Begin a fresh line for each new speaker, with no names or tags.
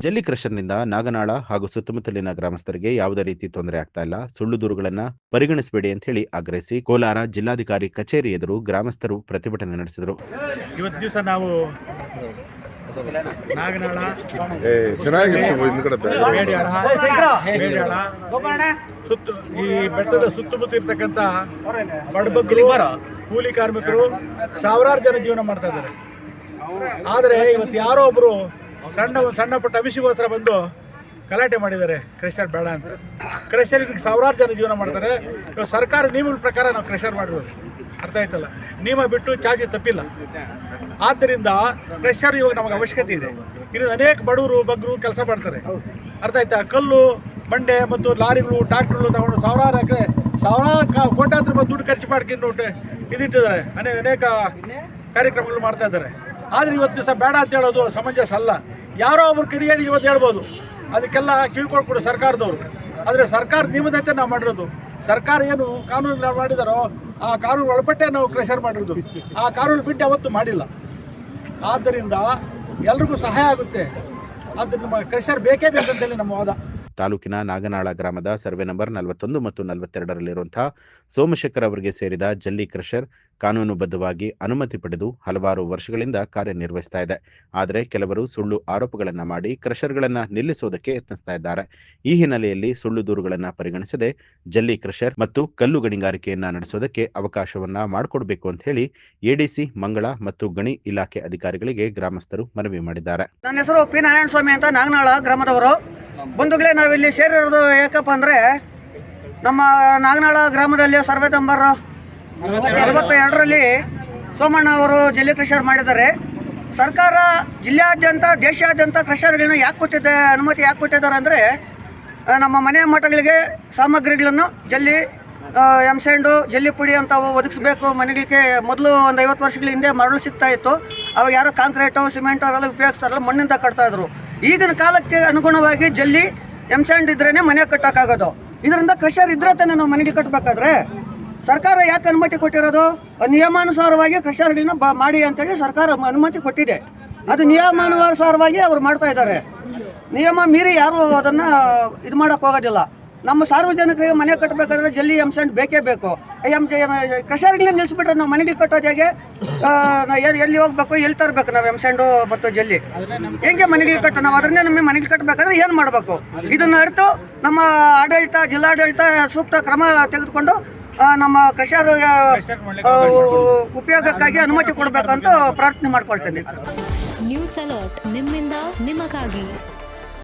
ಜಲ್ಲಿ ಕ್ರಷರ್ನಿಂದ ನಾಗನಾಳ ಹಾಗೂ ಸುತ್ತಮುತ್ತಲಿನ ಗ್ರಾಮಸ್ಥರಿಗೆ ಯಾವುದೇ ರೀತಿ ತೊಂದರೆ ಆಗ್ತಾ ಇಲ್ಲ, ಸುಳ್ಳು ದೂರುಗಳನ್ನ ಪರಿಗಣಿಸಬೇಡಿ ಅಂತ ಹೇಳಿ ಆಗ್ರಹಿಸಿ ಕೋಲಾರ ಜಿಲ್ಲಾಧಿಕಾರಿ ಕಚೇರಿ ಎದುರು ಗ್ರಾಮಸ್ಥರು ಪ್ರತಿಭಟನೆ ನಡೆಸಿದರು.
ಇವತ್ತು ದಿವಸ ನಾವು ನಾಗನಾಳ, ಈ ಬೆಟ್ಟದ ಸುತ್ತಮುತ್ತ ಇರ್ತಕ್ಕಂಥ ಬಡಬಗ್ಗರು, ಕೂಲಿ ಕಾರ್ಮಿಕರು ಸಾವಿರಾರು ಜನ ಜೀವನ ಮಾಡ್ತಾ ಇದ್ದಾರೆ. ಆದರೆ ಇವತ್ತು ಯಾರೋ ಒಬ್ಬರು ಸಣ್ಣ ಪುಟ್ಟ ಅಭಿಷೇಕೋಸ್ಕರ ಬಂದು ಗಲಾಟೆ ಮಾಡಿದ್ದಾರೆ, ಕ್ರಷರ್ ಬೇಡ ಅಂತ. ಕ್ರಷರಿಗೆ ಸಾವಿರಾರು ಜನ ಜೀವನ ಮಾಡ್ತಾರೆ. ಇವಾಗ ಸರ್ಕಾರ ನಿಯಮಗಳ ಪ್ರಕಾರ ನಾವು ಕ್ರಷರ್ ಮಾಡಿರೋದು, ಅರ್ಥ ಆಯ್ತಲ್ಲ. ನಿಯಮ ಬಿಟ್ಟು ಚಾರ್ಜ್ ತಪ್ಪಿಲ್ಲ. ಆದ್ದರಿಂದ ಕ್ರಷರ್ ಇವಾಗ ನಮಗೆ ಅವಶ್ಯಕತೆ ಇದೆ. ಇನ್ನು ಅನೇಕ ಬಡವರು ಬಗ್ಗರು ಕೆಲಸ ಮಾಡ್ತಾರೆ, ಅರ್ಥ ಆಯ್ತಾ. ಕಲ್ಲು ಬಂಡೆ ಮತ್ತು ಲಾರಿಗಳು, ಟ್ರಾಕ್ಟರ್ಗಳು ತಗೊಂಡು ಸಾವಿರಾರು ಕೋಟ್ಯಾಂತರ ರೂಪಾಯಿ ದುಡ್ಡು ಖರ್ಚು ಮಾಡ್ಕೊಂಡು ಇದಿಟ್ಟಿದ್ದಾರೆ, ಅನೇಕ ಕಾರ್ಯಕ್ರಮಗಳು ಮಾಡ್ತಾ ಇದ್ದಾರೆ. ಆದರೆ ಇವತ್ತು ದಿವಸ ಬೇಡ ಅಂತ ಹೇಳೋದು ಸಮಂಜಸ ಅಲ್ಲ. ಯಾರೋ ಒಬ್ರು ಕಿಡಿಗೇಡಿ ಇವತ್ತು ಹೇಳ್ಬೋದು, ಅದಕ್ಕೆಲ್ಲ ಕಿವಿಕೊಡ್ಕೊಡು ಸರ್ಕಾರದವರು. ಆದರೆ ಸರ್ಕಾರ ನಿಯಮದಂತೆ ನಾವು ಮಾಡಿರೋದು. ಸರ್ಕಾರ ಏನು ಕಾನೂನು ನಾವು ಮಾಡಿದಾರೋ ಆ ಕಾನೂನು ಒಳಪಟ್ಟೆ ನಾವು ಕ್ರಷರ್ ಮಾಡಿರೋದು. ಆ ಕಾನೂನು ಬಿಟ್ಟು ಯಾವತ್ತೂ ಮಾಡಿಲ್ಲ. ಆದ್ದರಿಂದ ಎಲ್ರಿಗೂ ಸಹಾಯ ಆಗುತ್ತೆ. ಆದ್ದರಿಂದ ಕ್ರಷರ್ ಬೇಕೇ ಬೇಕಂತೇಳಿ ನಮ್ಮ ವಾದ.
ತಾಲೂಕಿನ ನಾಗನಾಳ ಗ್ರಾಮದ ಸರ್ವೆ ನಂಬರ್ 41 ಮತ್ತು 42ರಲ್ಲಿರುವಂತಹ ಸೋಮಶೇಖರ್ ಅವರಿಗೆ ಸೇರಿದ ಜಲ್ಲಿ ಕ್ರಷರ್ ಕಾನೂನುಬದ್ಧವಾಗಿ ಅನುಮತಿ ಪಡೆದು ಹಲವಾರು ವರ್ಷಗಳಿಂದ ಕಾರ್ಯನಿರ್ವಹಿಸ್ತಾ ಇದೆ. ಆದರೆ ಕೆಲವರು ಸುಳ್ಳು ಆರೋಪಗಳನ್ನ ಮಾಡಿ ಕ್ರಷರ್ಗಳನ್ನ ನಿಲ್ಲಿಸುವುದಕ್ಕೆ ಯತ್ನಿಸ್ತಾ ಇದ್ದಾರೆ. ಈ ಹಿನ್ನೆಲೆಯಲ್ಲಿ ಸುಳ್ಳು ದೂರುಗಳನ್ನ ಪರಿಗಣಿಸದೆ ಜಲ್ಲಿ ಕ್ರಷರ್ ಮತ್ತು ಕಲ್ಲು ಗಣಿಗಾರಿಕೆಯನ್ನ ನಡೆಸೋದಕ್ಕೆ ಅವಕಾಶವನ್ನ ಮಾಡಿಕೊಡ್ಬೇಕು ಅಂತ ಹೇಳಿ ಎಡಿಸಿ ಮಂಗಳ ಮತ್ತು ಗಣಿ ಇಲಾಖೆ ಅಧಿಕಾರಿಗಳಿಗೆ ಗ್ರಾಮಸ್ಥರು ಮನವಿ ಮಾಡಿದ್ದಾರೆ.
ನನ್ನ ಹೆಸರು ಪಿ ನಾರಾಯಣ ಸ್ವಾಮಿ ಅಂತ, ನಾಗನಾಳ ಗ್ರಾಮದವರು. ಬಂಧುಗಳೇ, ನಾವಿಲ್ಲಿ ಸೇರಿರೋದು ಯಾಕಪ್ಪ ಅಂದರೆ, ನಮ್ಮ ನಾಗನಾಳ ಗ್ರಾಮದಲ್ಲಿ ಸರ್ವೆ ನಂಬರ್ 42ರಲ್ಲಿ ಸೋಮಣ್ಣ ಅವರು ಜಲ್ಲಿ ಕ್ರಷರ್ ಮಾಡಿದ್ದಾರೆ. ಸರ್ಕಾರ ಜಿಲ್ಲೆಯಾದ್ಯಂತ ದೇಶಾದ್ಯಂತ ಕ್ರಷರ್ಗಳನ್ನ ಅನುಮತಿ ಯಾಕೆ ಕೊಟ್ಟಿದ್ದಾರೆ ಅಂದರೆ, ನಮ್ಮ ಮನೆ ಮಠಗಳಿಗೆ ಸಾಮಗ್ರಿಗಳನ್ನು ಜಲ್ಲಿ, ಎಂಸೆಂಡು, ಜಲ್ಲಿ ಪುಡಿ ಅಂತ ಒದಗಿಸ್ಬೇಕು ಮನೆಗಳಿಗೆ. ಮೊದಲು ಒಂದು 50 ವರ್ಷಗಳ ಹಿಂದೆ ಮರಳು ಸಿಗ್ತಾ ಇತ್ತು. ಅವಾಗ ಯಾರು ಕಾಂಕ್ರೀಟು, ಸಿಮೆಂಟು ಅವೆಲ್ಲ ಉಪಯೋಗಿಸ್ತಾರಲ್ಲ, ಮಣ್ಣಿಂದ ಕಟ್ತಾಯಿದ್ರು. ಈಗಿನ ಕಾಲಕ್ಕೆ ಅನುಗುಣವಾಗಿ ಜಲ್ಲಿ, ಎಂಸೆಂಡ್ ಇದ್ರೇ ಮನೆ ಕಟ್ಟೋಕ್ಕಾಗೋದು. ಇದರಿಂದ ಕ್ರಷರ್ ಇದ್ರೆ ತಾನೇ ನಾವು ಮನೆಗೆ ಕಟ್ಟಬೇಕಾದ್ರೆ. ಸರ್ಕಾರ ಯಾಕೆ ಅನುಮತಿ ಕೊಟ್ಟಿರೋದು? ನಿಯಮಾನುಸಾರವಾಗಿ ಕ್ರಷರ್ಗಳನ್ನ ಮಾಡಿ ಅಂತೇಳಿ ಸರ್ಕಾರ ಅನುಮತಿ ಕೊಟ್ಟಿದೆ. ಅದು ನಿಯಮಾನುಸಾರವಾಗಿ ಅವ್ರು ಮಾಡ್ತಾ ಇದ್ದಾರೆ. ನಿಯಮ ಮೀರಿ ಯಾರು ಅದನ್ನು ಇದು ಮಾಡೋಕ್ಕೆ ಹೋಗೋದಿಲ್ಲ. ನಮ್ಮ ಸಾರ್ವಜನಿಕರಿಗೆ ಮನೆ ಕಟ್ಟಬೇಕಾದ್ರೆ ಜಲ್ಲಿ, ಎಂಸೆಂಡ್ ಬೇಕೇ ಬೇಕು. ಕ್ರಷರ್ಗಳನ್ನ ನಿಲ್ಲಿಸ್ಬಿಟ್ರೆ ನಾವು ಮನೆಗೆ ಕಟ್ಟೋದು ಹೇಗೆ? ಎಲ್ಲಿ ಹೋಗ್ಬೇಕು, ಎಲ್ಲಿ ತರಬೇಕು ನಾವು ಎಂಸೆಂಡು ಮತ್ತು ಜಲ್ಲಿ? ಹೆಂಗೆ ಮನೆಗೆ ಕಟ್ಟ? ನಾವು ಅದನ್ನೇ ನಮಗೆ ಮನೆಗೆ ಕಟ್ಟಬೇಕಾದ್ರೆ ಏನು ಮಾಡಬೇಕು? ಇದನ್ನು ಅರಿತು ನಮ್ಮ ಆಡಳಿತ, ಜಿಲ್ಲಾಡಳಿತ ಸೂಕ್ತ ಕ್ರಮ ತೆಗೆದುಕೊಂಡು ನಮ್ಮ ಕ್ರಷರ್ ಉಪಯೋಗಕ್ಕಾಗಿ ಅನುಮತಿ ಕೊಡಬೇಕಂತ ಪ್ರಾರ್ಥನೆ ಮಾಡ್ಕೊಳ್ತೇನೆ.
ನ್ಯೂಸ್ ಅಲರ್ಟ್, ನಿಮ್ಮಿಂದ ನಿಮಗಾಗಿ.